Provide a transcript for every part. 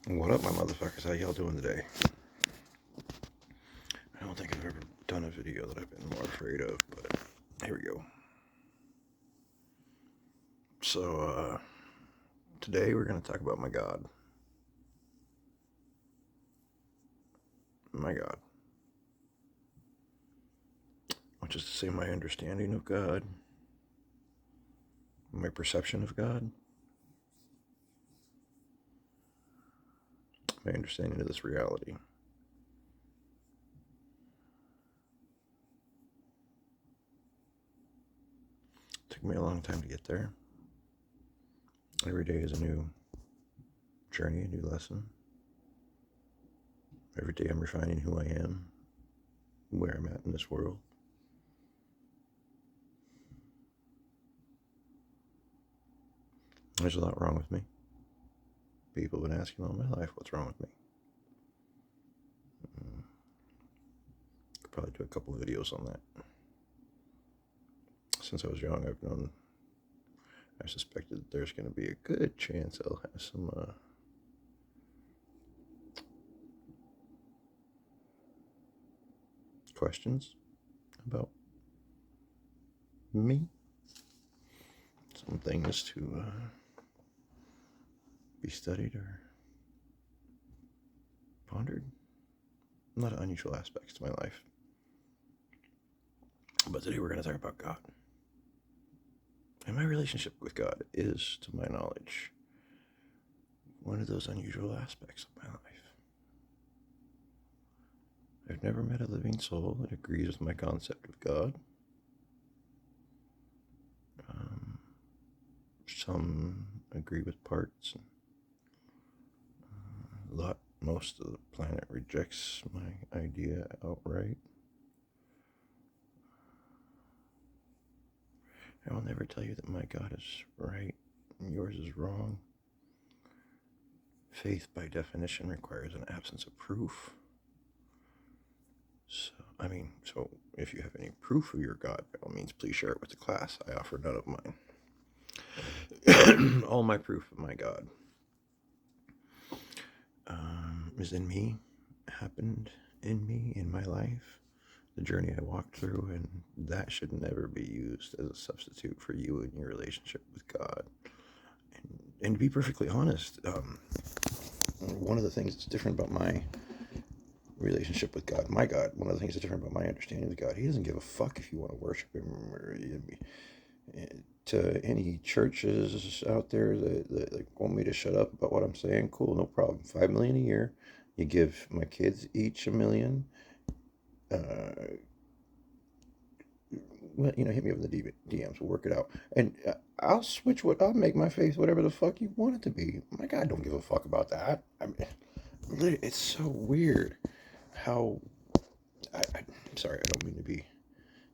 What up, my motherfuckers? How y'all doing today? I don't think I've ever done a video that I've been more afraid of, but here we go. So, today we're going to talk about my God. My God. Which is to say, my understanding of God, my perception of God, my understanding of this reality. It took me a long time to get there. Every day is a new journey, a new lesson. Every day I'm refining who I am, where I'm at in this world. There's a lot wrong with me. People have been asking all my life, what's wrong with me? Could probably do a couple of videos on that. Since I was young, I suspected that there's going to be a good chance I'll have some questions about me. Some things to be studied or pondered. A lot of unusual aspects to my life. But today we're going to talk about God. And my relationship with God is, to my knowledge, one of those unusual aspects of my life. I've never met a living soul that agrees with my concept of God. Some agree with parts. Most of the planet rejects my idea outright. I will never tell you that my God is right and yours is wrong. Faith, by definition, requires an absence of proof. So if you have any proof of your God, by all means, please share it with the class. I offer none of mine. All my proof of my God is in me, happened in me, in my life, the journey I walked through, and that should never be used as a substitute for you and your relationship with God. And to be perfectly honest, one of the things that's different about my relationship with God, my God, one of the things that's different about my understanding of God, he doesn't give a fuck if you want to worship him. Or, to any churches out there that like want me to shut up about what I'm saying, cool, no problem. $5 million a year. You give my kids each $1 million. Well, hit me up in the DMs. We'll work it out, and I'll make my faith whatever the fuck you want it to be. My God, don't give a fuck about that. I mean, it's so weird how I'm sorry, I don't mean to be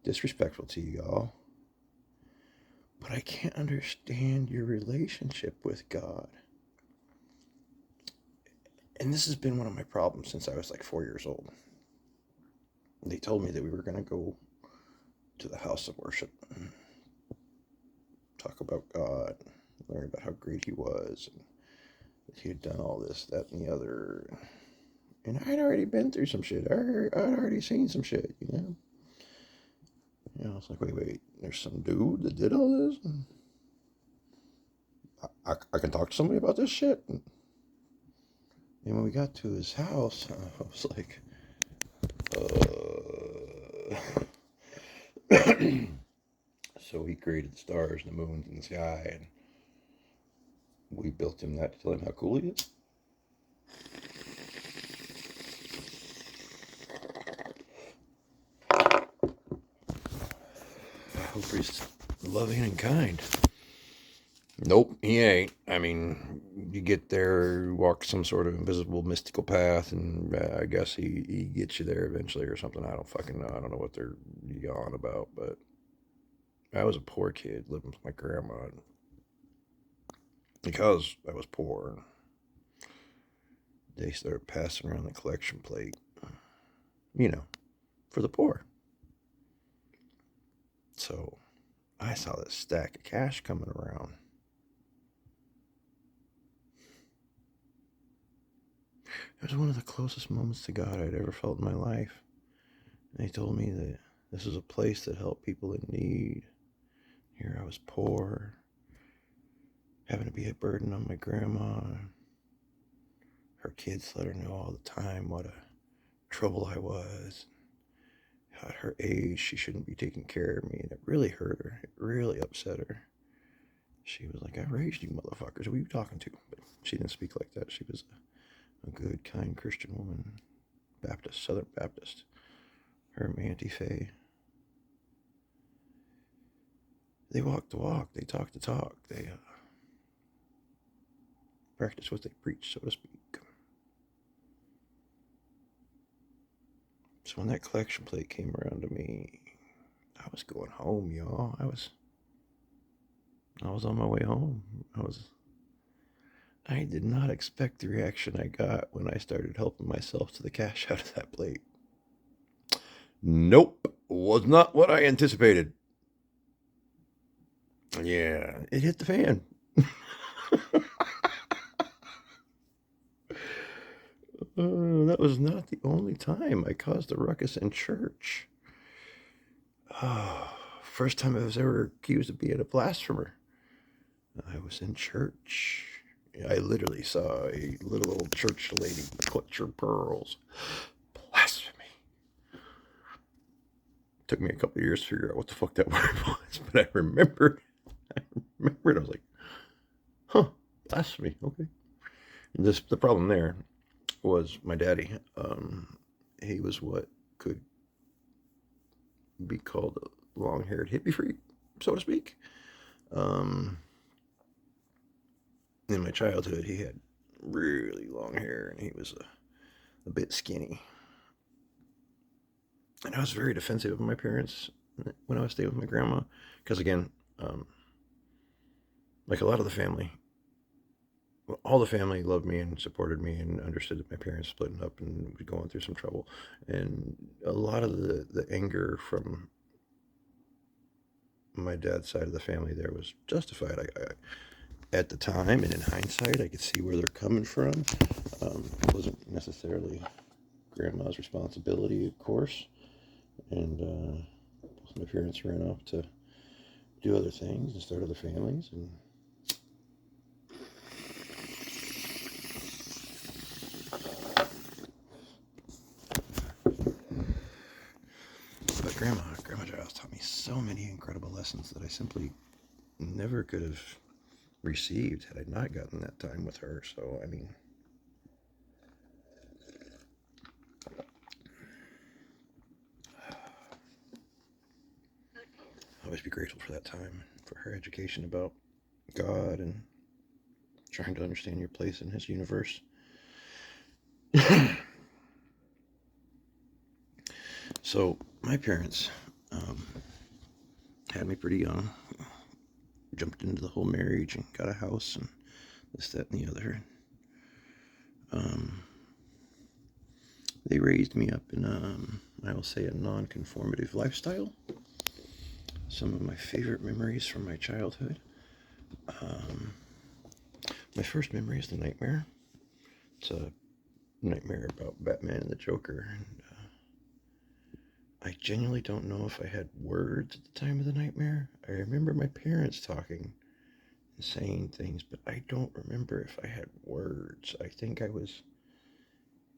disrespectful to you all, but I can't understand your relationship with God. And this has been one of my problems since I was like 4 years old. They told me that we were going to go to the house of worship, talk about God, learn about how great he was, and that he had done all this, that, and the other. And I'd already been through some shit. I'd already seen some shit, I was like, wait, there's some dude that did all this? And I can talk to somebody about this shit? And when we got to his house, I was like, So he created the stars and the moons and the sky, and we built him that to tell him how cool he is. I hope he's loving and kind. Nope, he ain't. I mean, you get there, walk some sort of invisible, mystical path, and I guess he gets you there eventually or something. I don't fucking know. I don't know what they're yawning about, but I was a poor kid living with my grandma. Because I was poor, they started passing around the collection plate, for the poor. So I saw this stack of cash coming around. It was one of the closest moments to God I'd ever felt in my life. And he told me that this was a place that helped people in need. Here I was poor, having to be a burden on my grandma. Her kids let her know all the time what a trouble I was. At her age, she shouldn't be taking care of me. And it really hurt her. It really upset her. She was like, I raised you motherfuckers. Who are you talking to? But she didn't speak like that. She was a good, kind Christian woman. Baptist, Southern Baptist. Her and my Auntie Faye. They walk the walk. They talk the talk. They practice what they preach, so to speak. So when that collection plate came around to me, I was going home, y'all. I was on my way home. I did not expect the reaction I got when I started helping myself to the cash out of that plate. Nope, was not what I anticipated. Yeah, it hit the fan. That was not the only time I caused a ruckus in church. First time I was ever accused of being a blasphemer. I was in church. I literally saw a little old church lady clutch her pearls. Blasphemy. Took me a couple of years to figure out what the fuck that word was, but I remembered. I was like, huh, blasphemy, okay. The problem there was my daddy. He was what could be called a long-haired hippie freak, so to speak. In my childhood, he had really long hair, and he was a bit skinny. And I was very defensive of my parents when I was staying with my grandma, because again, like a lot of the family, all the family loved me and supported me and understood that my parents splitting up and going through some trouble. And a lot of the anger from my dad's side of the family there was justified. At the time and in hindsight, I could see where they're coming from. It wasn't necessarily grandma's responsibility, of course. And my parents ran off to do other things and start other families. And but Grandma Giles taught me so many incredible lessons that I simply never could have received had I not gotten that time with her. So, I mean, I'll always be grateful for that time, for her education about God and trying to understand your place in His universe. So, my parents had me pretty young, jumped into the whole marriage and got a house and this, that, and the other. They raised me up in, I will say, a non-conformative lifestyle. Some of my favorite memories from my childhood. My first memory is the nightmare. It's a nightmare about Batman and the Joker. And I genuinely don't know if I had words at the time of the nightmare. I remember my parents talking and saying things, but I don't remember if I had words. I think I was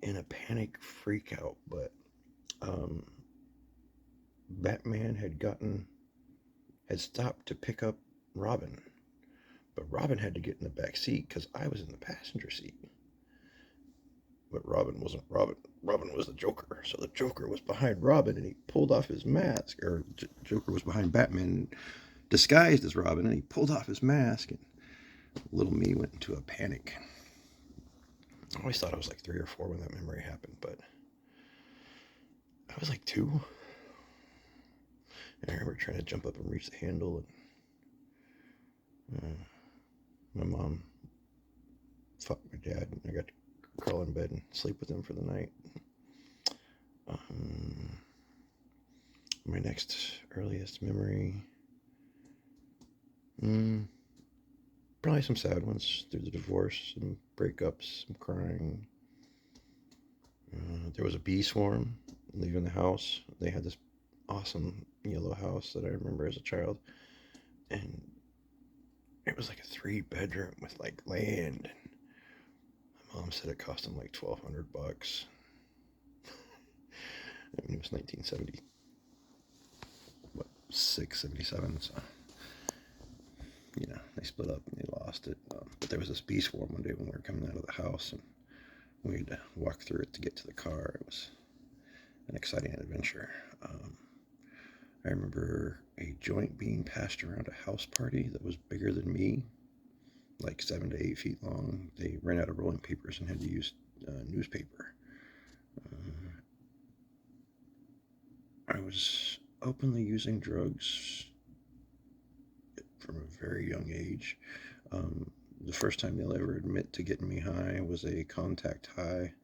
in a panic freak out, but Batman had stopped to pick up Robin, but Robin had to get in the back seat because I was in the passenger seat. But Robin wasn't Robin. Robin was the Joker. So the Joker was behind Robin, and he pulled off his mask. Or Joker was behind Batman, disguised as Robin, and he pulled off his mask. And little me went into a panic. I always thought I was like 3 or 4 when that memory happened, but I was like 2. And I remember trying to jump up and reach the handle, and my mom fucked my dad, and I got to crawl in bed and sleep with him for the night. My next earliest memory, probably some sad ones through the divorce, some breakups, some crying. There was a bee swarm leaving the house. They had this awesome yellow house that I remember as a child, and it was like a 3 bedroom with like land. My mom said it cost them like $1,200. I mean, it was 1970, what, 6, 77. So they split up and they lost it. But there was this bee swarm one day when we were coming out of the house, and we had to walk through it to get to the car. It was an exciting adventure. I remember a joint being passed around a house party that was bigger than me, like 7 to 8 feet long. They ran out of rolling papers and had to use newspaper. I was openly using drugs from a very young age. The first time they'll ever admit to getting me high was a contact high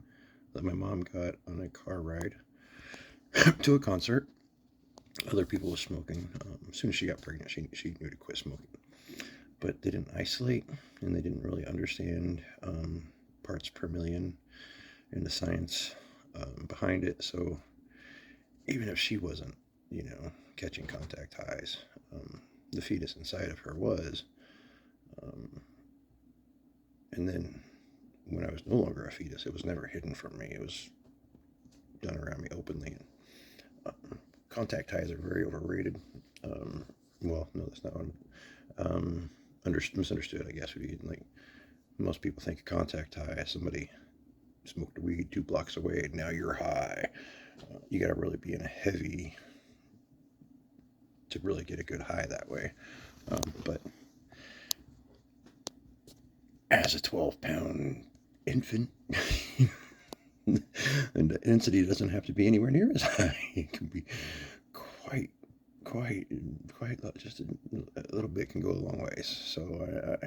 that my mom got on a car ride to a concert. Other people were smoking. As soon as she got pregnant, she knew to quit smoking. But they didn't isolate, and they didn't really understand parts per million and the science behind it. So even if she wasn't, catching contact highs, the fetus inside of her was. And then when I was no longer a fetus, it was never hidden from me. It was done around me openly. And contact highs are very overrated. Well, no, that's not what I'm misunderstood, I guess, would be like most people think a contact high as somebody smoked weed 2 blocks away and now you're high. You got to really be in a heavy to really get a good high that way. But as a 12-pound infant, and the density doesn't have to be anywhere near as high. It can be quite just a little bit can go a long ways. So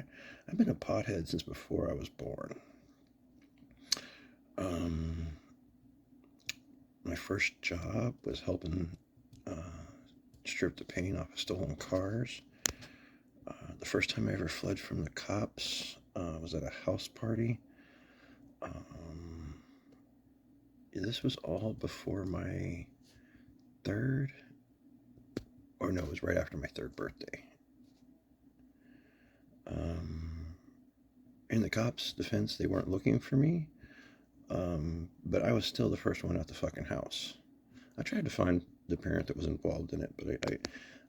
I've been a pothead since before I was born. My first job was helping strip the paint off of stolen cars. The first time I ever fled from the cops was at a house party. This was all before my third, or no, it was right after my 3rd birthday. In the cops' defense, they weren't looking for me, but I was still the first one out the fucking house. I tried to find the parent that was involved in it, but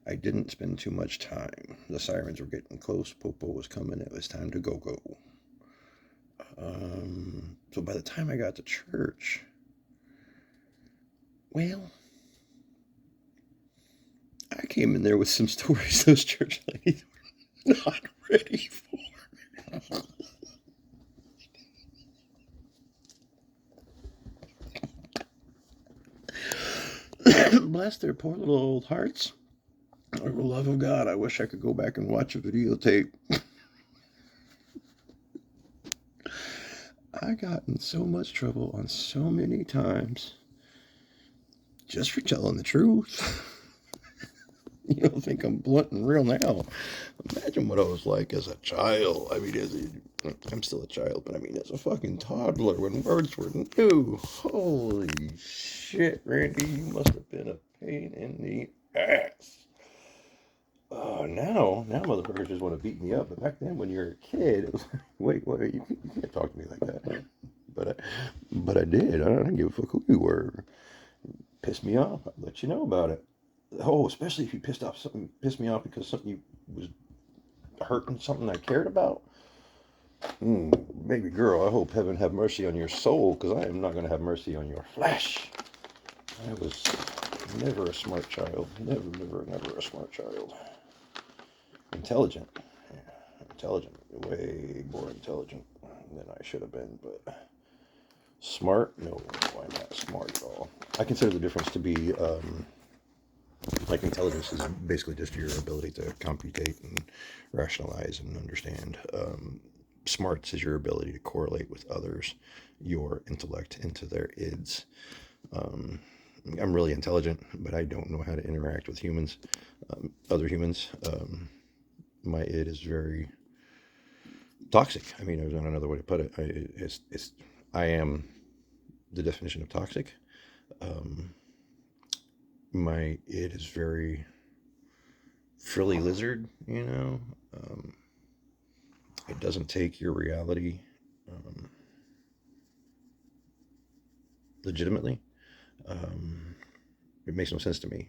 I didn't spend too much time. The sirens were getting close. Popo was coming. It was time to go. So by the time I got to church, well, I came in there with some stories those church ladies were not ready for. Bless their poor little old hearts. For the love of God, I wish I could go back and watch a videotape. I got in so much trouble on so many times just for telling the truth. You don't think I'm blunt and real now. Imagine what I was like as a child. I mean, I'm still a child, but I mean, as a fucking toddler when words were new. Holy shit, Randy, you must have been a pain in the ass. Now motherfuckers just want to beat me up. But back then, when you're a kid, it was like, wait, you can't talk to me like that. But I did. I didn't give a fuck who you were. Pissed me off. I'd let you know about it. Oh, especially if you pissed me off because something was hurting something I cared about. Baby girl, I hope heaven have mercy on your soul, because I am not going to have mercy on your flesh. I was never a smart child. Never a smart child. Intelligent. Yeah, intelligent. Way more intelligent than I should have been, but smart? No, I'm not smart at all. I consider the difference to be, like, intelligence is basically just your ability to computate and rationalize and understand. Smarts is your ability to correlate with others, your intellect into their ids. I'm really intelligent, but I don't know how to interact with humans, other humans. My id is very toxic. I mean, there's not another way to put it. I am the definition of toxic. Um, my id is very frilly lizard, you know. Um, it doesn't take your reality um, legitimately. Um, it makes no sense to me.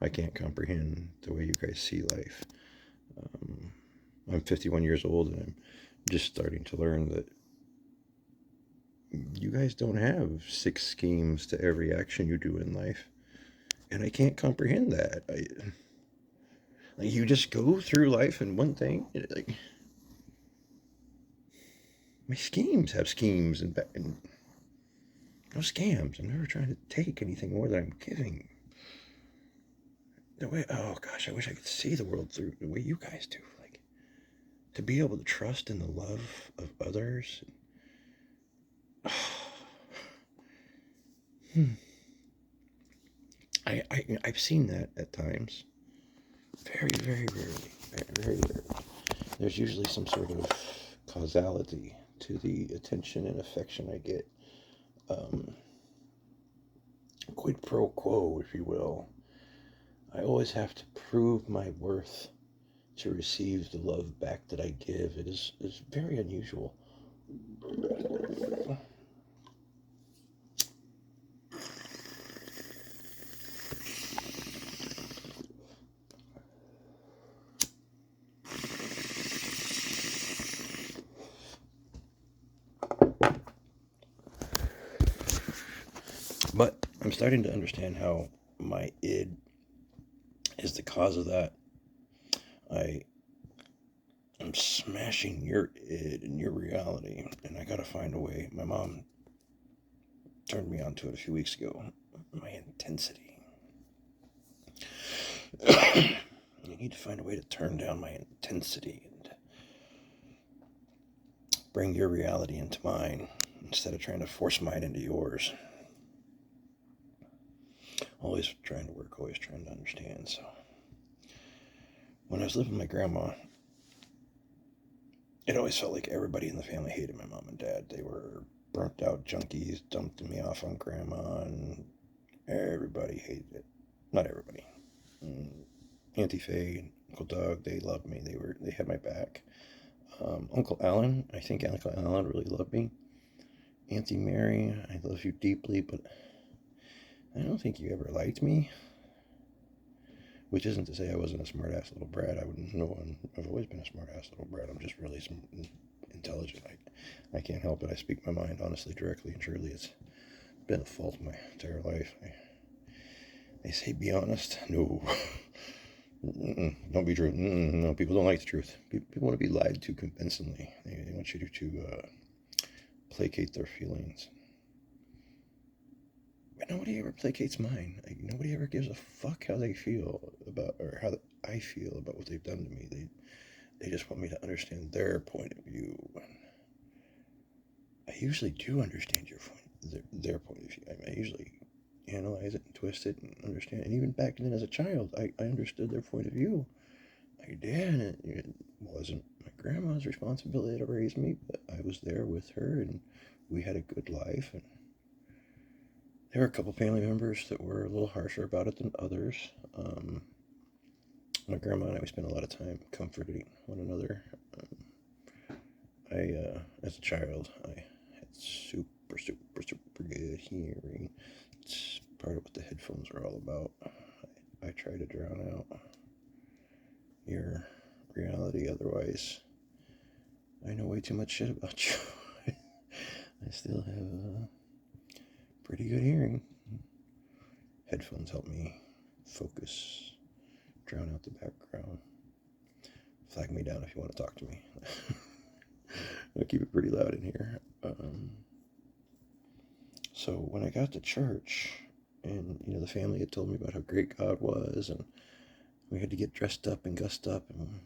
I can't comprehend the way you guys see life. Um, I'm 51 years old, and I'm just starting to learn that you guys don't have 6 schemes to every action you do in life, and I can't comprehend that. Like, you just go through life and one thing. Like, my schemes have schemes and no scams. I'm never trying to take anything more than I'm giving. The way, oh gosh, I wish I could see the world through the way you guys do. Like, to be able to trust in the love of others. I've seen that at times. Very, very rarely. Very, very rarely. There's usually some sort of causality to the attention and affection I get. Um, Quid pro quo, if you will. I always have to prove my worth to receive the love back that I give. It is very unusual. But I'm starting to understand how my id is the cause of that. I'm smashing your id and your reality, and I gotta find a way. My mom turned me onto it a few weeks ago. My intensity. I need to find a way to turn down my intensity and bring your reality into mine instead of trying to force mine into yours. Always trying to work, always trying to understand. So, when I was living with my grandma, it always felt like everybody in the family hated my mom and dad. They were burnt out junkies, dumped me off on grandma, and everybody hated it. Not everybody. Auntie Faye, Uncle Doug, they loved me. They had my back. Uncle Alan, I think Uncle Alan really loved me. Auntie Mary, I love you deeply, but I don't think you ever liked me. Which isn't to say I wasn't a smart-ass little brat. I wouldn't know. I've always been a smart-ass little brat. I'm just really intelligent. I can't help it. I speak my mind honestly, directly, and truly. It's been a fault my entire life. They say be honest. No. Don't be true. No, people don't like the truth. People want to be lied to convincingly. They want you to placate their feelings. But nobody ever placates mine. Like, nobody ever gives a fuck how they feel about, or how I feel about what they've done to me. They just want me to understand their point of view. I usually do understand their point of view. I usually analyze it and twist it and understand. And even back then as a child, I understood their point of view. I did. And it wasn't my grandma's responsibility to raise me, but I was there with her, and we had a good life. And there were a couple family members that were a little harsher about it than others. My grandma and I, we spent a lot of time comforting one another. As a child, I had super, super, super good hearing. It's part of what the headphones are all about. I try to drown out your reality, otherwise I know way too much shit about you. I still have pretty good hearing. Headphones help me focus, drown out the background. Flag me down if you want to talk to me. I'll keep it pretty loud in here. So when I got to church, and the family had told me about how great God was, and we had to get dressed up and gussed up and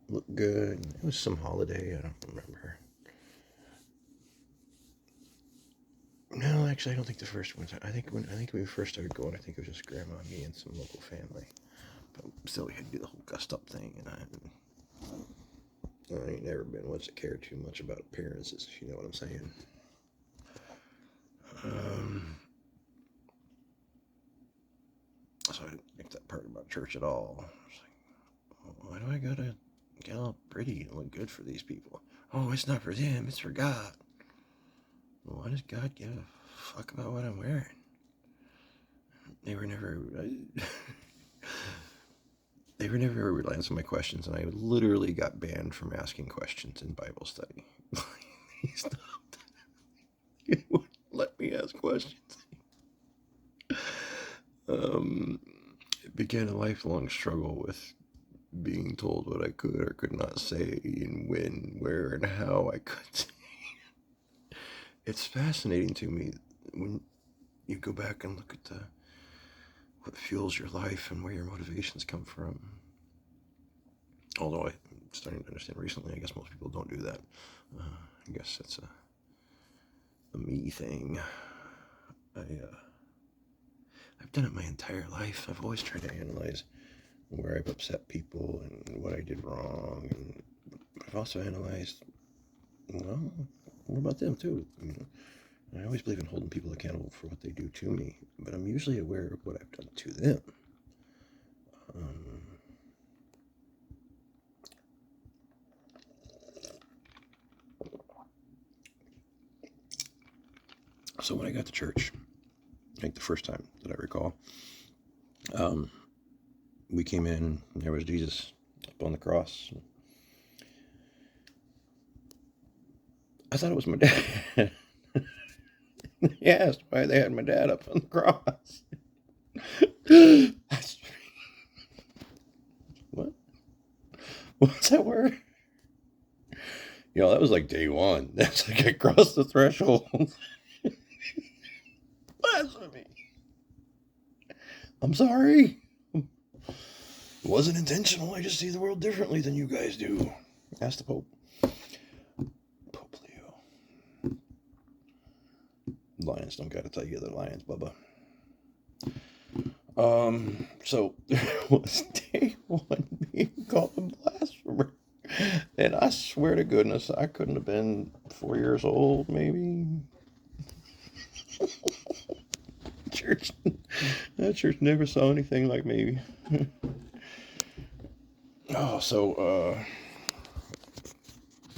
look good. And it was some holiday, I don't remember. No, actually, I don't think the first one. I think when we first started going, I think it was just Grandma, me, and some local family. But still, we had to do the whole gussed up thing, and I ain't never been one to care too much about appearances, if you know what I'm saying. So I didn't like that part about church at all. It's like, why do I gotta get all pretty and look good for these people? Oh, it's not for them, it's for God. Why does God give a fuck about what I'm wearing? They were never they were never able to answer my questions, and I literally got banned from asking questions in Bible study. He stopped. He wouldn't let me ask questions. It began a lifelong struggle with being told what I could or could not say, and when, where, and how I could say. It's fascinating to me when you go back and look at what fuels your life and where your motivations come from. Although I'm starting to understand recently, I guess most people don't do that. I guess that's a me thing. I've done it my entire life. I've always tried to analyze where I've upset people and what I did wrong. And I've also analyzed, well, what about them too? I always believe in holding people accountable for what they do to me, but I'm usually aware of what I've done to them. So when I got to church, like the first time that I recall, we came in and there was Jesus up on the cross. I thought it was my dad. He asked why they had my dad up on the cross. What? What's that word? That was like day one. That's like I crossed the threshold. Blasphemy. I'm sorry. It wasn't intentional. I just see the world differently than you guys do. Ask the Pope. Pope Leo. Lions don't gotta tell you they're lions, Bubba. So there was day one being called a blasphemer. And I swear to goodness, I couldn't have been 4 years old, maybe. That church never saw anything like me. A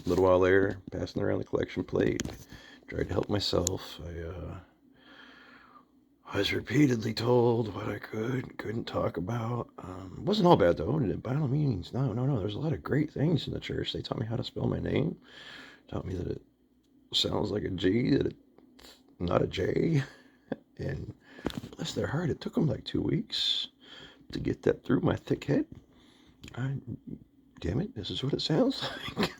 little while later, passing around the collection plate, tried to help myself. I was repeatedly told what I couldn't talk about. It wasn't all bad, though, by all means. No. There's a lot of great things in the church. They taught me how to spell my name, taught me that it sounds like a G, that it's not a J. And bless their heart, it took them like 2 weeks to get that through my thick head. Damn it, this is what it sounds like.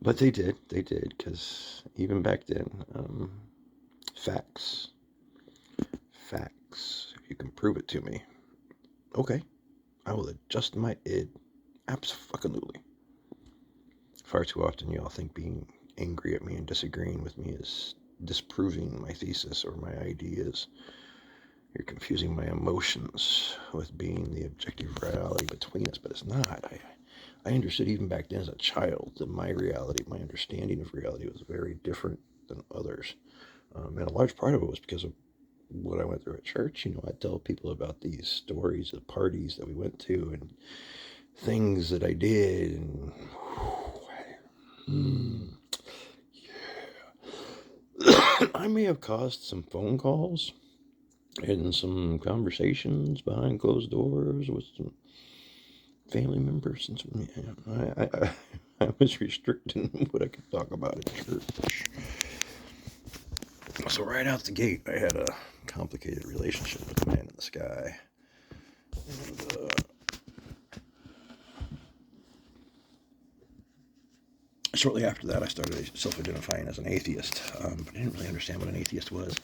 But they did, because even back then, facts, if you can prove it to me, okay, I will adjust my id, absolutely. Far too often y'all think being angry at me and disagreeing with me is disproving my thesis or my ideas. You're confusing my emotions with being the objective reality between us, but it's not. I understood even back then as a child that my reality, my understanding of reality was very different than others. And a large part of it was because of what I went through at church. I'd tell people about these stories of parties that we went to and things that I did. And I may have caused some phone calls and some conversations behind closed doors with some family members. And some, I was restricting what I could talk about at church. So right out the gate, I had a complicated relationship with the man in the sky. And, shortly after that, I started self-identifying as an atheist, but I didn't really understand what an atheist was.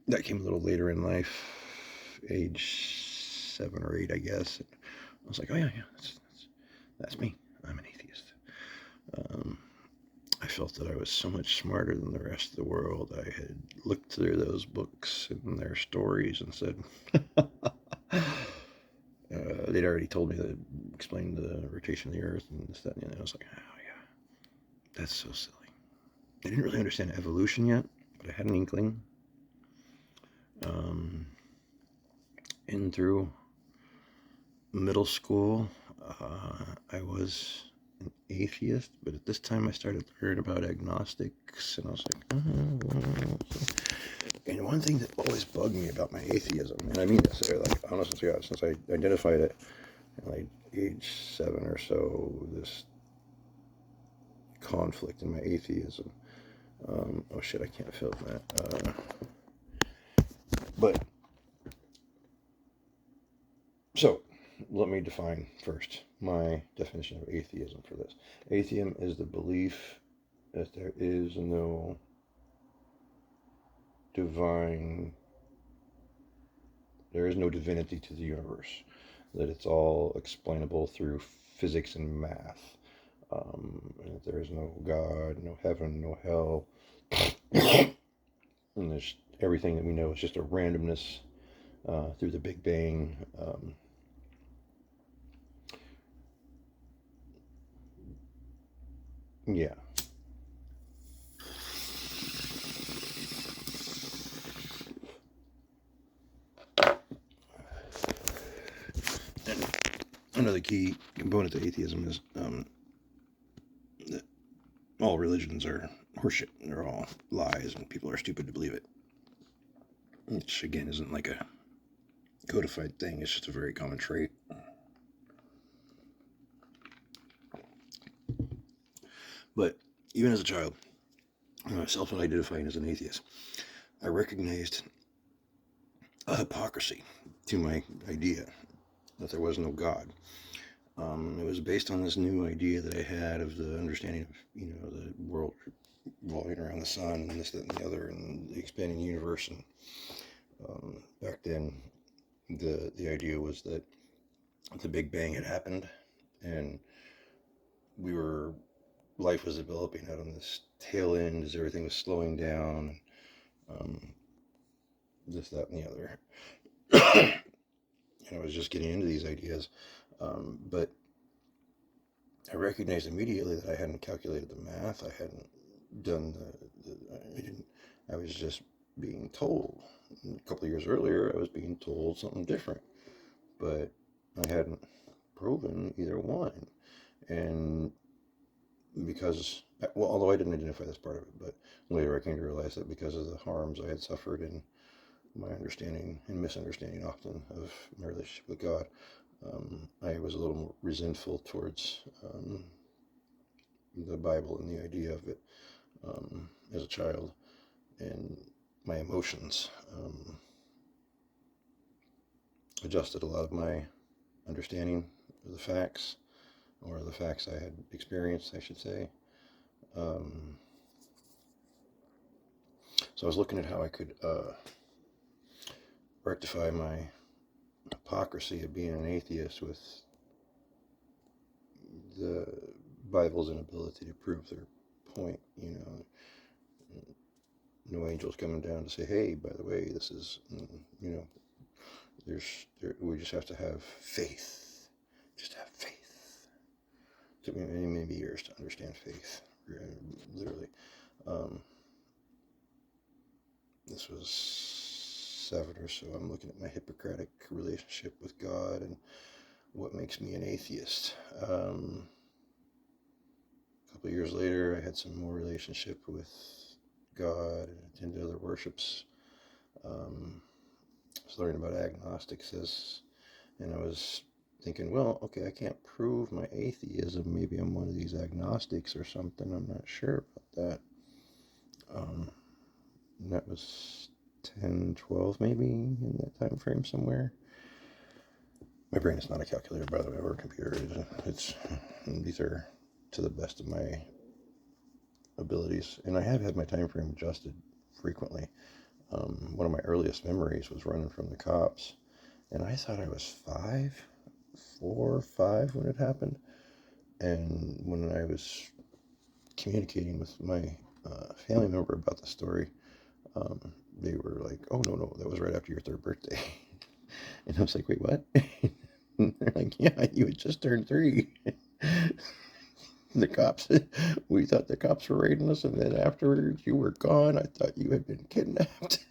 That came a little later in life, age 7 or 8, I guess. I was like, oh yeah, that's me. I'm an atheist. I felt that I was so much smarter than the rest of the world. I had looked through those books and their stories and said, they'd already told me that explained the rotation of the earth and this, that, and I was like, oh yeah, that's so silly. I didn't really understand evolution yet, but I had an inkling. In through middle school, I was an atheist, but at this time I started learning about agnostics, and I was like, well. And one thing that always bugged me about my atheism, and I mean this, like, honestly, God, since I identified it at like age 7 or so, this conflict in my atheism. Oh shit, I can't film that. But so let me define first my definition of atheism for this. Atheism is the belief that there is no divinity to the universe, that it's all explainable through physics and math, and that there is no God, no heaven, no hell, and there's everything that we know is just a randomness through the Big Bang. Yeah. And another key component to atheism is that all religions are horseshit. They're all lies, and people are stupid to believe it. Which, again, isn't like a codified thing. It's just a very common trait. But even as a child, self-identifying as an atheist, I recognized a hypocrisy to my idea that there was no God. It was based on this new idea that I had of the understanding of, the world revolving around the sun and this, that, and the other, and the expanding universe. And back then, the idea was that the Big Bang had happened, and life was developing out on this tail end as everything was slowing down, this, that, and the other. And I was just getting into these ideas, but I recognized immediately that I hadn't calculated the math. I hadn't done I was just being told. A couple of years earlier, I was being told something different, but I hadn't proven either one. And because, well, although I didn't identify this part of it, but later I came to realize that because of the harms I had suffered in my understanding and misunderstanding often of my relationship with God, I was a little more resentful towards the Bible and the idea of it as a child, and my emotions adjusted a lot of my understanding of the facts, or the facts I had experienced, I should say. So I was looking at how I could rectify my hypocrisy of being an atheist with the Bible's inability to prove their point. No angels coming down to say, hey, by the way, this is, we just have to have faith. Just have faith. It took me many years to understand faith, literally. This was 7 or so. I'm looking at my Hippocratic relationship with God and what makes me an atheist. A couple of years later, I had some more relationship with God and attended other worships. I was learning about agnostics, and I was thinking, well, okay, I can't prove my atheism. Maybe I'm one of these agnostics or something. I'm not sure about that. And that was 10, 12 maybe, in that time frame somewhere. My brain is not a calculator, by the way, or a computer. These are to the best of my abilities, and I have had my time frame adjusted frequently. One of my earliest memories was running from the cops, and I thought I was 4 or 5 when it happened. And when I was communicating with my family member about the story, they were like, oh, no, that was right after your 3rd birthday. And I was like, wait, what? And they're like, yeah, you had just turned 3. The cops, we thought the cops were raiding us, and then afterwards you were gone. I thought you had been kidnapped.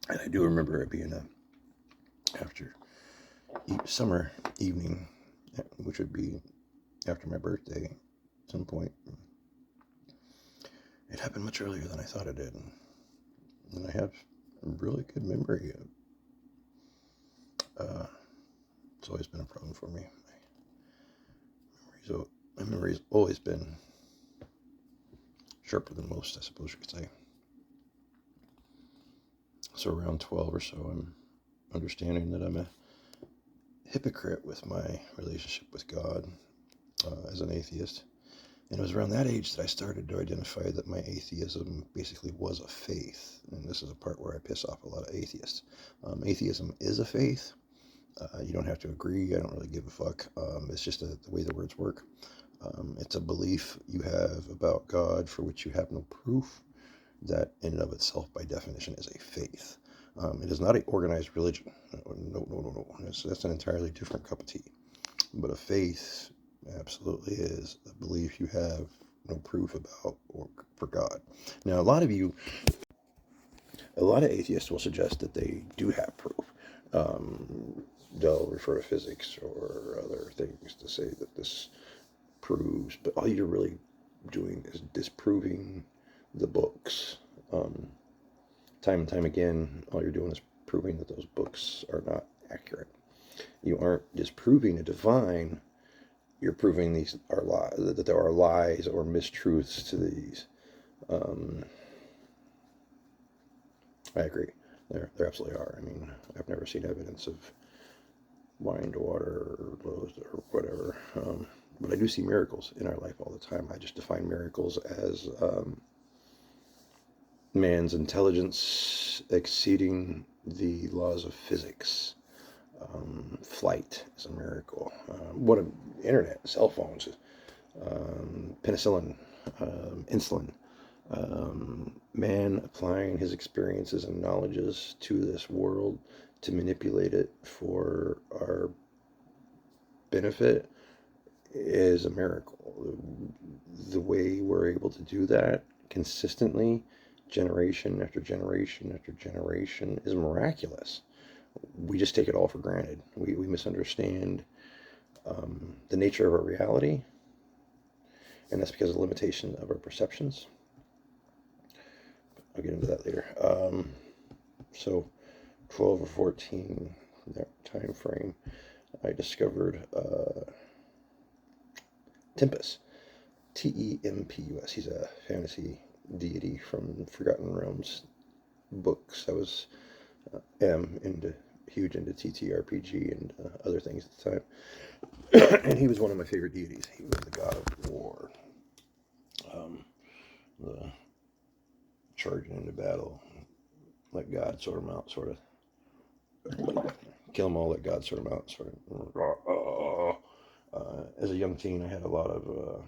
And I do remember it being after summer evening, which would be after my birthday at some point. It happened much earlier than I thought it did. And I have a really good memory. It's always been a problem for me. My memory's always been sharper than most, I suppose you could say. So around 12 or so, I'm understanding that I'm a hypocrite with my relationship with God as an atheist. And it was around that age that I started to identify that my atheism basically was a faith. And this is a part where I piss off a lot of atheists. Atheism is a faith. You don't have to agree. I don't really give a fuck. It's just the way the words work. It's a belief you have about God for which you have no proof. That in and of itself, by definition, is a faith. It is not an organized religion. No. That's an entirely different cup of tea. But a faith absolutely is a belief you have no proof about or for God. Now, a lot of atheists will suggest that they do have proof. They'll refer to physics or other things to say that this proves, but all you're really doing is disproving the books. Time and time again, all you're doing is proving that those books are not accurate. You aren't disproving a divine, you're proving these are lies, that there are lies or mistruths to these. I agree. There absolutely are. I mean, I've never seen evidence of wine to water or clothes or whatever. But I do see miracles in our life all the time. I just define miracles as man's intelligence exceeding the laws of physics. Flight is a miracle. Internet, cell phones, penicillin, insulin. Man applying his experiences and knowledges to this world to manipulate it for our benefit is a miracle. The way we're able to do that consistently, generation after generation after generation, is miraculous. We just take it all for granted. We misunderstand the nature of our reality, and that's because of the limitation of our perceptions. I'll get into that later. So 12 or 14, that time frame, I discovered Tempus, Tempus. He's a fantasy deity from Forgotten Realms books. I was huge into TTRPG and other things at the time. And he was one of my favorite deities. He was the god of war. The charging into battle, let God sort them out, sort of. Kill them all, let God sort them out, sort of. As a young teen, I had a lot of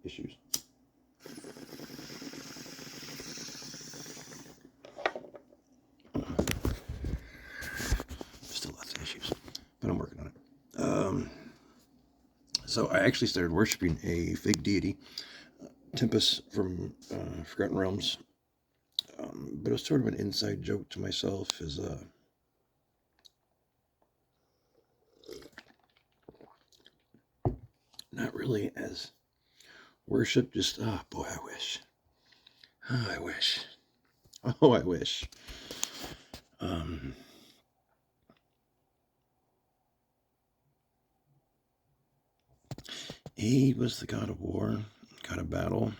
issues. Still lots of issues, but I'm working on it. So I actually started worshiping a fake deity, Tempest from Forgotten Realms. But it was sort of an inside joke to myself, as not really as worship, just, oh boy, I wish. Oh, I wish. Oh, I wish. He was the god of war, god of battle,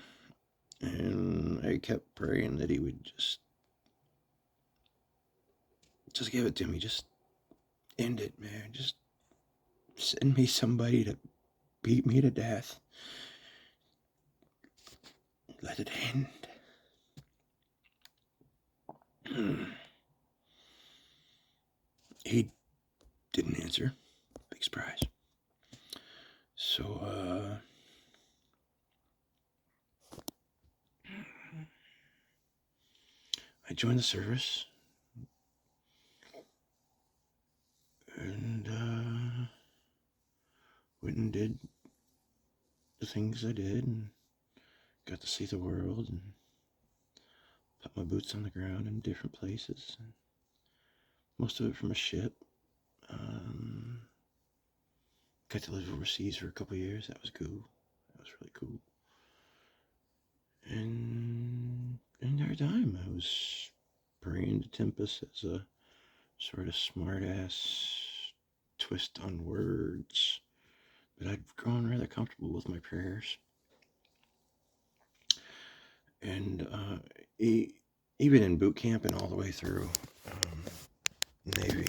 and I kept praying that he would just give it to me, just end it, man, just send me somebody to beat me to death. Let it end. He didn't answer. Big surprise. So, I joined the service. went and did the things I did and got to see the world and put my boots on the ground in different places. And most of it from a ship. Got to live overseas for a couple of years. That was cool. That was really cool. And in that time, I was praying to Tempest as a sort of smart-ass twist on words. But I'd grown rather comfortable with my prayers. And even in boot camp and all the way through Navy,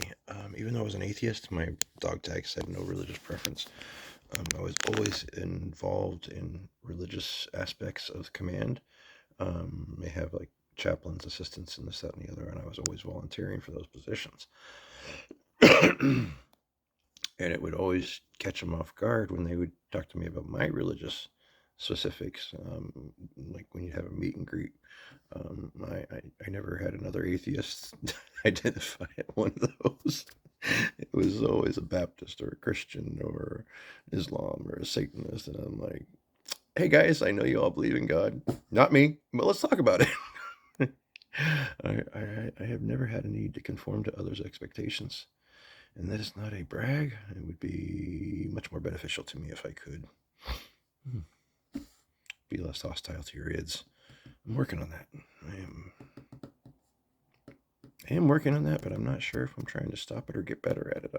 even though I was an atheist, my dog tag said no religious preference. I was always involved in religious aspects of command. They have like chaplains, assistants, and this, that, and the other, and I was always volunteering for those positions. And it would always catch them off guard when they would talk to me about my religious specifics, like when you have a meet and greet. I never had another atheist identify at one of those. It was always a Baptist or a Christian or Islam or a Satanist, and I'm like, hey guys, I know you all believe in God. Not me, but let's talk about it. I have never had a need to conform to others' expectations. And that is not a brag. It would be much more beneficial to me if I could be less hostile to your kids. I'm working on that. I am working on that, but I'm not sure if I'm trying to stop it or get better at it.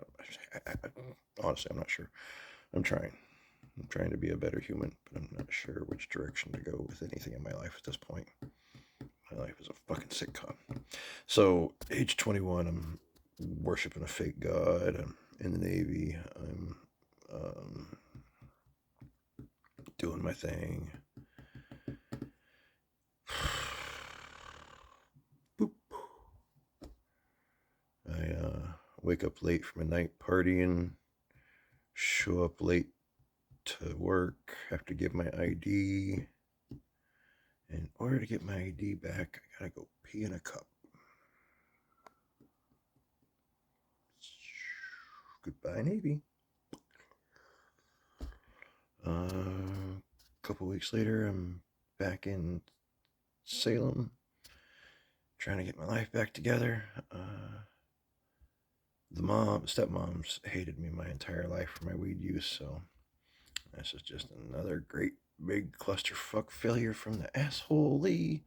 Honestly, I'm not sure. I'm trying. I'm trying to be a better human, but I'm not sure which direction to go with anything in my life at this point. My life is a fucking sitcom. So, age 21, I'm worshiping a fake god. I'm in the Navy. I'm doing my thing. Boop. I wake up late from a night partying, show up late to work, have to give my ID. In order to get my ID back, I gotta go pee in a cup. Goodbye, Navy. A couple weeks later, I'm back in Salem, trying to get my life back together. The stepmoms hated me my entire life for my weed use, so this is just another great big clusterfuck failure from the asshole Lee.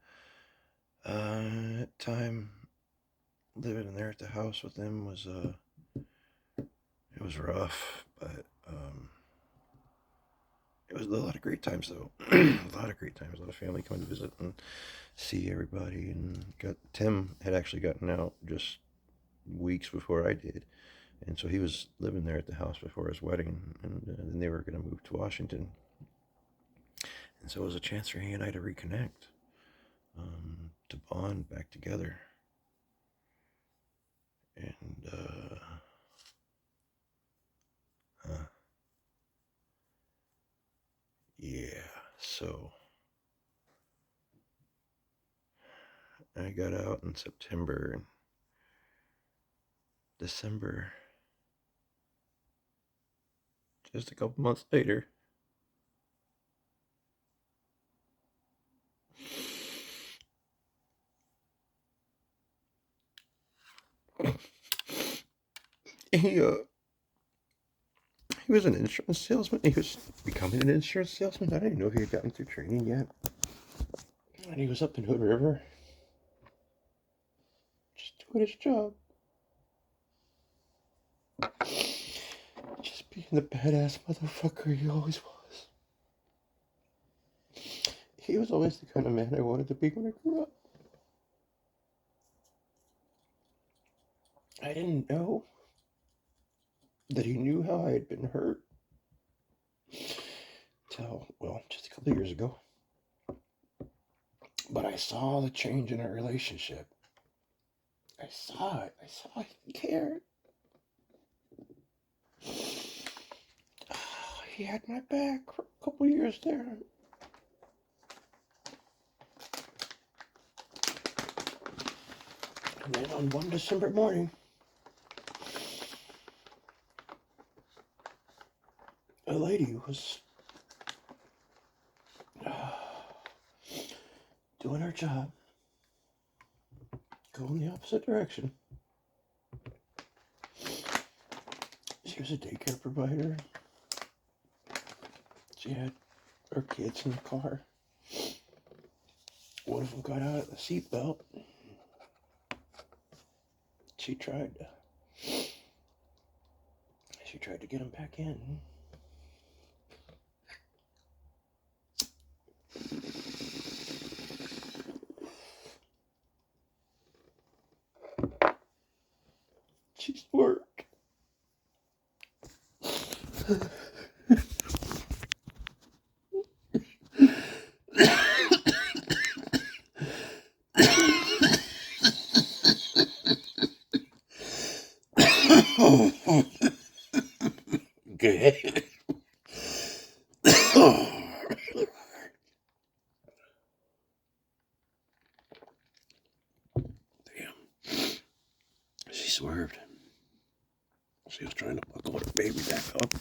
Time living in there at the house with them was it was rough, but it was a lot of great times though. A lot of great times, a lot of family coming to visit and see everybody. And Tim had actually gotten out just weeks before I did, and so he was living there at the house before his wedding, and then they were going to move to Washington, and so it was a chance for he and I to reconnect, to bond back together. And yeah, so I got out in September, and December, just a couple months later, he was an insurance salesman. He was becoming an insurance salesman. I didn't know if he had gotten through training yet. And he was up in Hood River, just doing his job. Just being the badass motherfucker he always was. He was always the kind of man I wanted to be when I grew up. I didn't know that he knew how I had been hurt till, well, just a couple of years ago. But I saw the change in our relationship. I saw it. I saw he cared. He had my back for a couple of years there. And then on one December morning, a lady was doing her job, going the opposite direction. She was a daycare provider. She had her kids in the car. One of them got out of the seatbelt. She tried to get him back in. She's worked. Good. Damn. She swerved. She was trying to buckle her baby back up.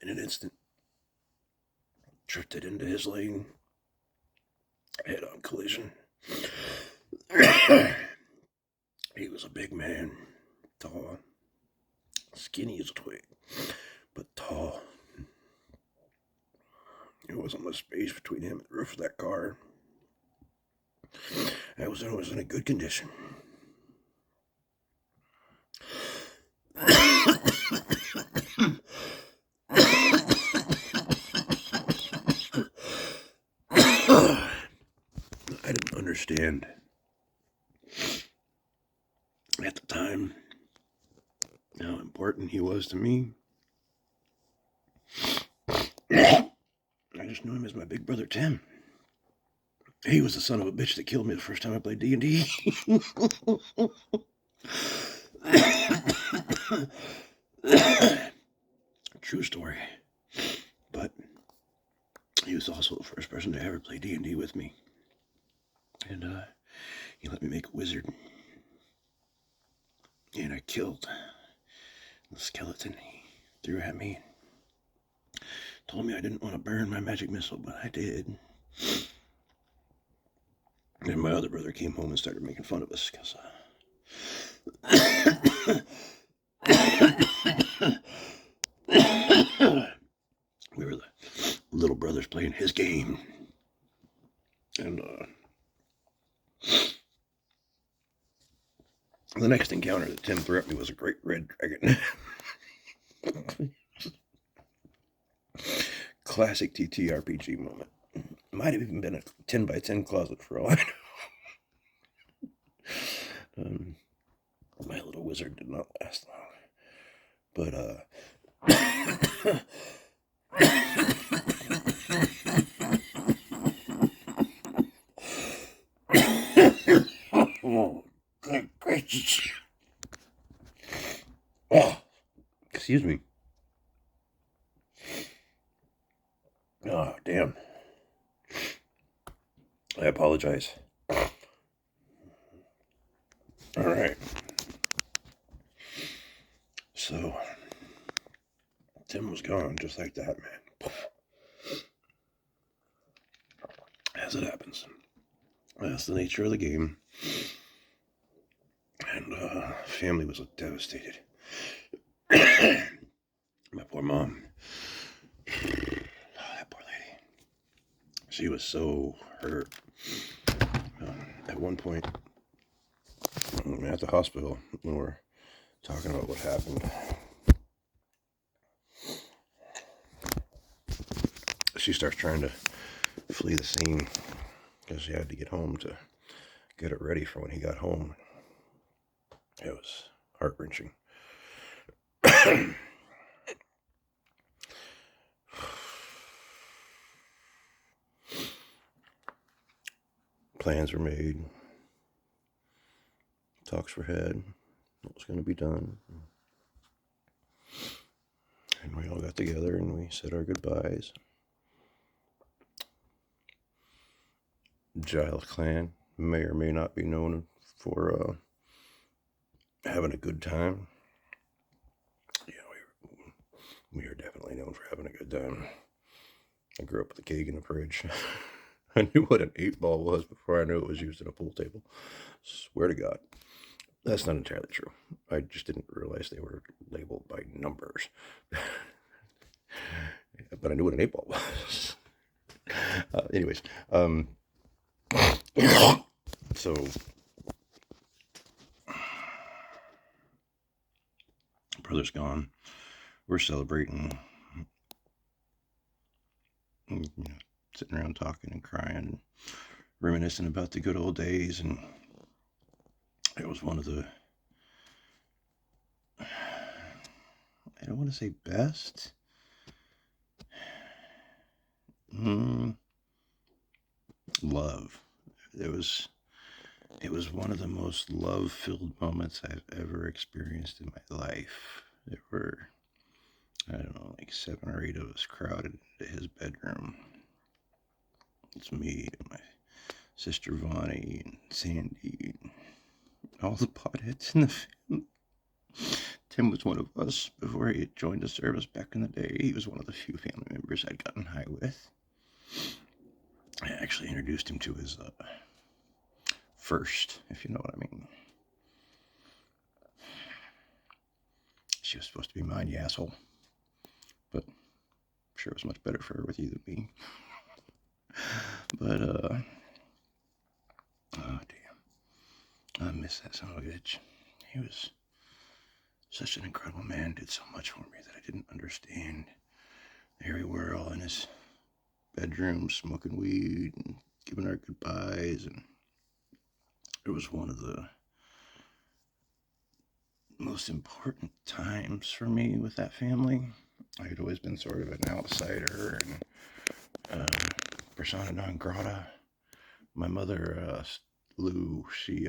In an instant, drifted into his lane. Head-on collision. He was a big man, tall, skinny as a twig, but tall. There wasn't much space between him and the roof of that car. I was in a good condition. I didn't understand at the time how important he was to me. I just knew him as my big brother Tim. He was the son of a bitch that killed me the first time I played D&D. True story. But he was also the first person to ever play D&D with me. And he let me make a wizard. And I killed the skeleton he threw at me. Told me I didn't want to burn my magic missile, but I did. And my other brother came home and started making fun of us because we were the little brothers playing his game. And the next encounter that Tim threw at me was a great red dragon. Classic TTRPG moment. Might have even been a 10 by 10 closet for all I know. My little wizard did not last long. But, oh, good gracious. Oh, excuse me. Oh, damn. I apologize. All right. So, Tim was gone just like that, man. As it happens. That's the nature of the game. And family was devastated. My poor mom. Oh, that poor lady. She was so hurt. At one point, at the hospital, when we're talking about what happened, she starts trying to flee the scene because she had to get home to get it ready for when he got home. It was heart-wrenching. Plans were made. Talks were had. What was going to be done. And we all got together and we said our goodbyes. Giles clan may or may not be known for having a good time. We are definitely known for having a good time. I grew up with a keg in the fridge. I knew what an 8-ball was before I knew it was used at a pool table. Swear to God. That's not entirely true. I just didn't realize they were labeled by numbers. But I knew what an 8-ball was. Anyways, so brother's gone. We're celebrating, sitting around talking and crying and reminiscing about the good old days. And it was one of the, I don't want to say best. Love. It was one of the most love-filled moments I've ever experienced in my life. There were, I don't know, like 7 or 8 of us crowded into his bedroom. It's me and my sister Vonnie and Sandy and all the potheads in the family. Tim was one of us before he had joined the service back in the day. He was one of the few family members I'd gotten high with. I actually introduced him to his first, if you know what I mean. She was supposed to be mine, you asshole. But I'm sure it was much better for her with you than me. But, oh damn. I miss that son of a bitch. He was such an incredible man, did so much for me that I didn't understand. There we were, all in his bedroom, smoking weed and giving our goodbyes, and it was one of the most important times for me with that family. I had always been sort of an outsider and persona non grata. My mother, Lou, she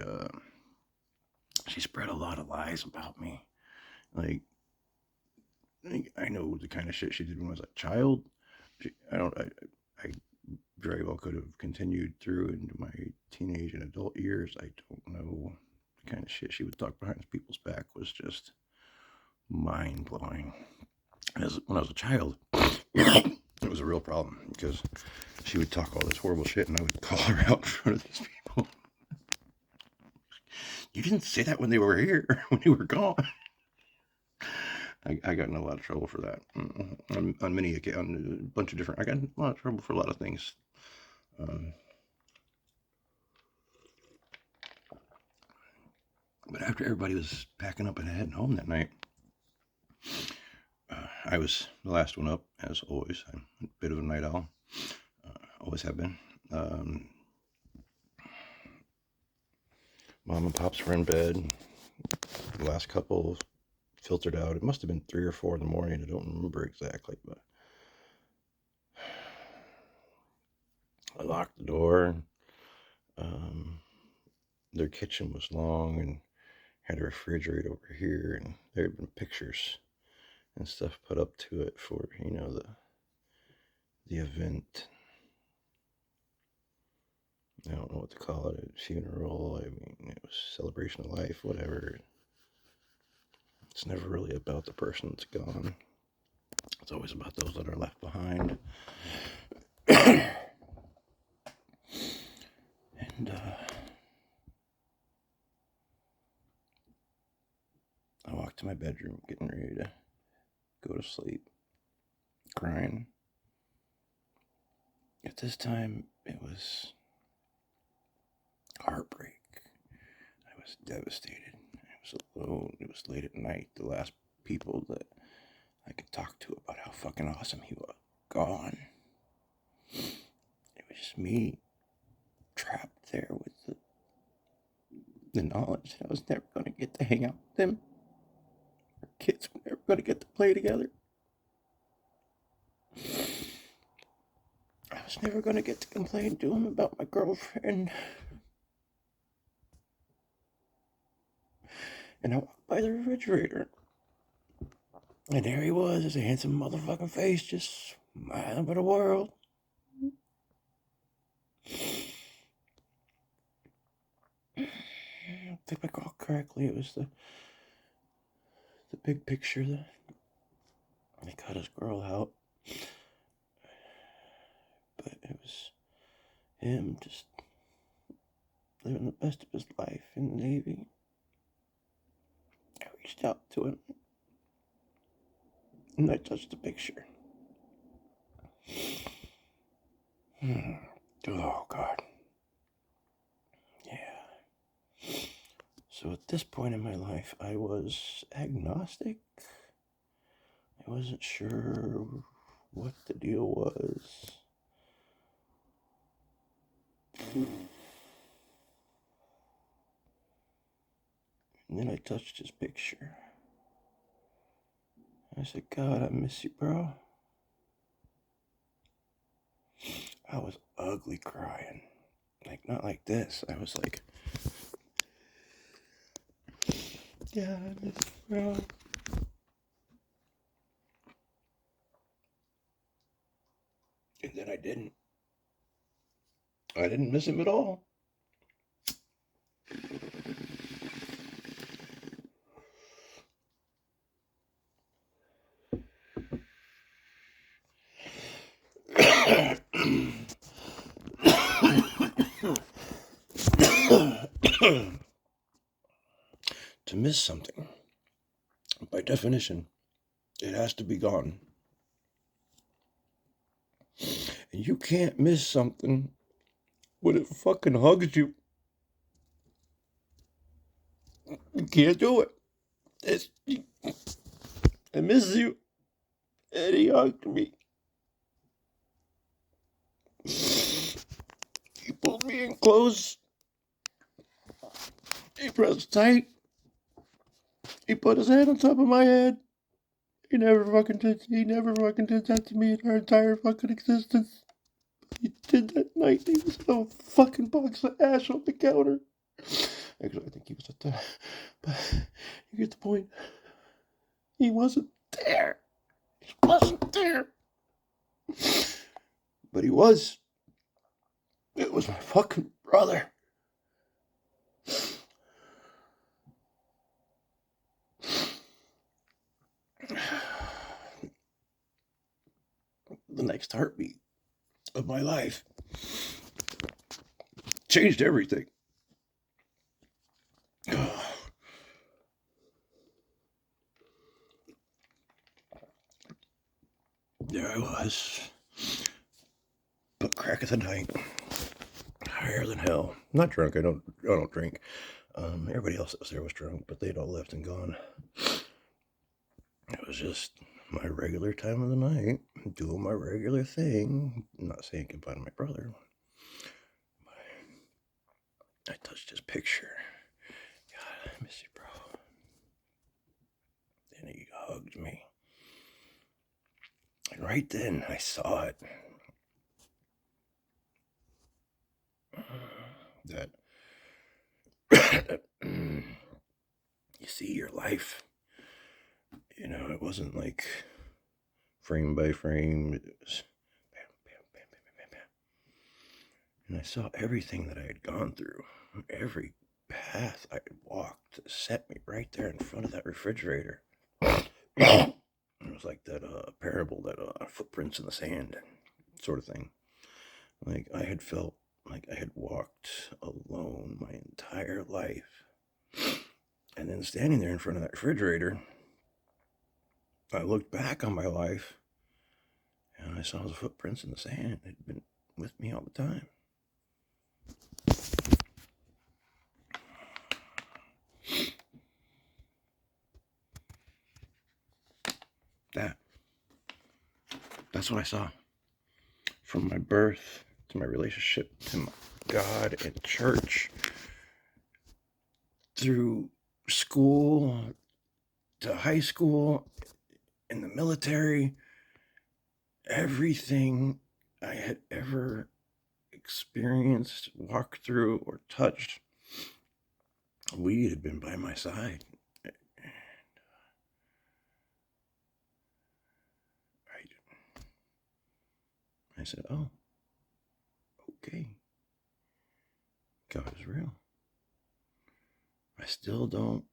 spread a lot of lies about me. Like, I know the kind of shit she did when I was a child. I very well could have continued through into my teenage and adult years. I don't know. The kind of shit she would talk behind people's back was just mind-blowing. When I was a child, it was a real problem because she would talk all this horrible shit and I would call her out in front of these people. You didn't say that when they were here, when they were gone. I got in a lot of trouble for that. On many occasions, on a bunch of different, I got in a lot of trouble for a lot of things. But after everybody was packing up and heading home that night, I was the last one up, as always. I'm a bit of a night owl. Always have been. Mom and Pops were in bed. The last couple filtered out. It must have been 3 or 4 in the morning. I don't remember exactly, but I locked the door. Their kitchen was long and had a refrigerator over here, and there had been pictures and stuff put up to it for, the event. I don't know what to call it, a funeral. I mean, it was celebration of life, whatever. It's never really about the person that's gone. It's always about those that are left behind. And I walked to my bedroom, getting ready to go to sleep, crying. At this time, it was heartbreak. I was devastated. I was alone. It was late at night. The last people that I could talk to about how fucking awesome he was gone. It was just me trapped there with the knowledge that I was never going to get to hang out with them. Our kids were never going to get to play together. I was never going to get to complain to him about my girlfriend. And I walked by the refrigerator. And there he was, his handsome motherfucking face, just smiling for the world. If I recall correctly, it was the big picture, the They cut his girl out. But it was him just living the best of his life in the Navy. I reached out to him and I touched the picture. Oh, God. Yeah. So at this point in my life, I was agnostic. I wasn't sure what the deal was. And then I touched his picture. I said, God, I miss you, bro. I was ugly crying. Like, not like this. I was like, yeah, I miss you, bro. And then I didn't. I didn't miss him at all. To miss something, by definition, it has to be gone. And you can't miss something when it fucking hugs you. You can't do it. I miss you. And he hugged me. He pulled me in close. He pressed tight. He put his hand on top of my head. He never fucking did that to me in our entire fucking existence. He did that night. He was a fucking box of ash on the counter. Actually, I think he was at the... But you get the point. He wasn't there. He wasn't there. But he was. It was my fucking brother. The next heartbeat of my life changed everything. There I was, but crack of the night, higher than hell. Not drunk. I don't drink. Everybody else that was there was drunk, but they'd all left and gone. It was just my regular time of the night, doing my regular thing. I'm not saying goodbye to my brother. I touched his picture. God, I miss you, bro. Then he hugged me. And right then, I saw it. That you see your life. You know, it wasn't like frame by frame. It was bam, bam, bam, bam, bam, bam. And I saw everything that I had gone through. Every path I had walked set me right there in front of that refrigerator. It was like that parable, that footprints in the sand sort of thing. Like I had felt like I had walked alone my entire life. And then standing there in front of that refrigerator, I looked back on my life and I saw the footprints in the sand. It had been with me all the time. That's what I saw. From my birth to my relationship to my God and church, through school to high school, in the military, everything I had ever experienced, walked through, or touched, we had been by my side. And I said, oh, okay. God is real. I still don't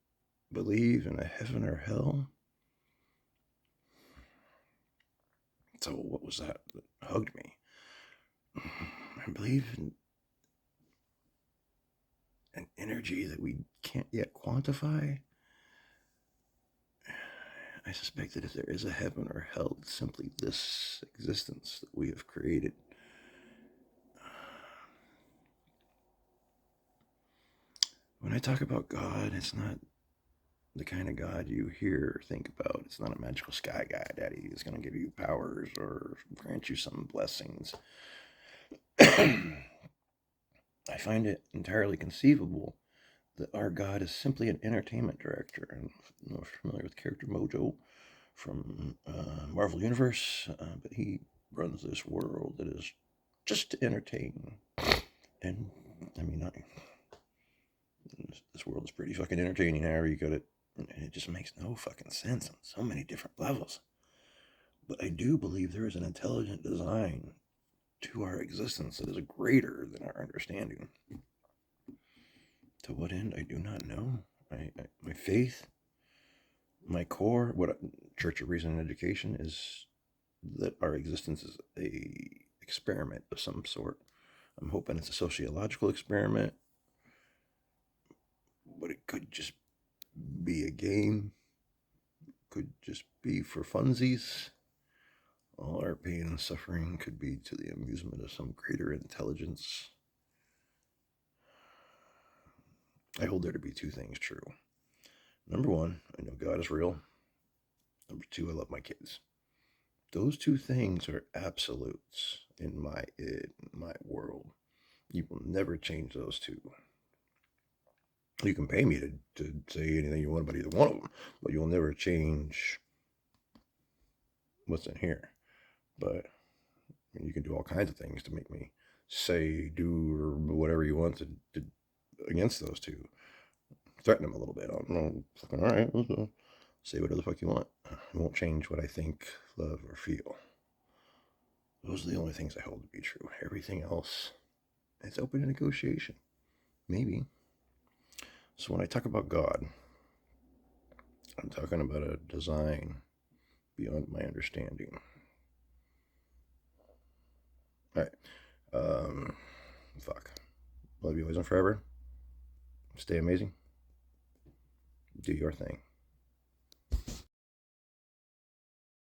believe in a heaven or hell. So what was that hugged me? I believe in an energy that we can't yet quantify. I suspect that if there is a heaven or hell, it's simply this existence that we have created. When I talk about God, it's not the kind of God you hear or think about. It's not a magical sky guy daddy that's going to give you powers or grant you some blessings. I find it entirely conceivable that our God is simply an entertainment director. I'm not familiar with character Mojo from Marvel Universe, but he runs this world that is just to entertain. And I mean, this world is pretty fucking entertaining, however you got it. And it just makes no fucking sense on so many different levels. But I do believe there is an intelligent design to our existence that is greater than our understanding. To what end, I do not know. My faith, my core, what Church of Reason and Education is that our existence is a experiment of some sort. I'm hoping it's a sociological experiment, but it could just be a game, could just be for funsies. All our pain and suffering could be to the amusement of some greater intelligence. I hold there to be two things true. Number one, I know God is real. Number two, I love my kids. Those two things are absolutes in my world. You will never change those two. You can pay me to say anything you want about either one of them, but you'll never change what's in here. But you can do all kinds of things to make me say, do, or whatever you want to against those two. Threaten them a little bit. I don't know. Fucking all right. Say whatever the fuck you want. It won't change what I think, love, or feel. Those are the only things I hold to be true. Everything else, it's open to negotiation. Maybe. So when I talk about God, I'm talking about a design beyond my understanding. All right. Fuck. Love you always and forever. Stay amazing. Do your thing.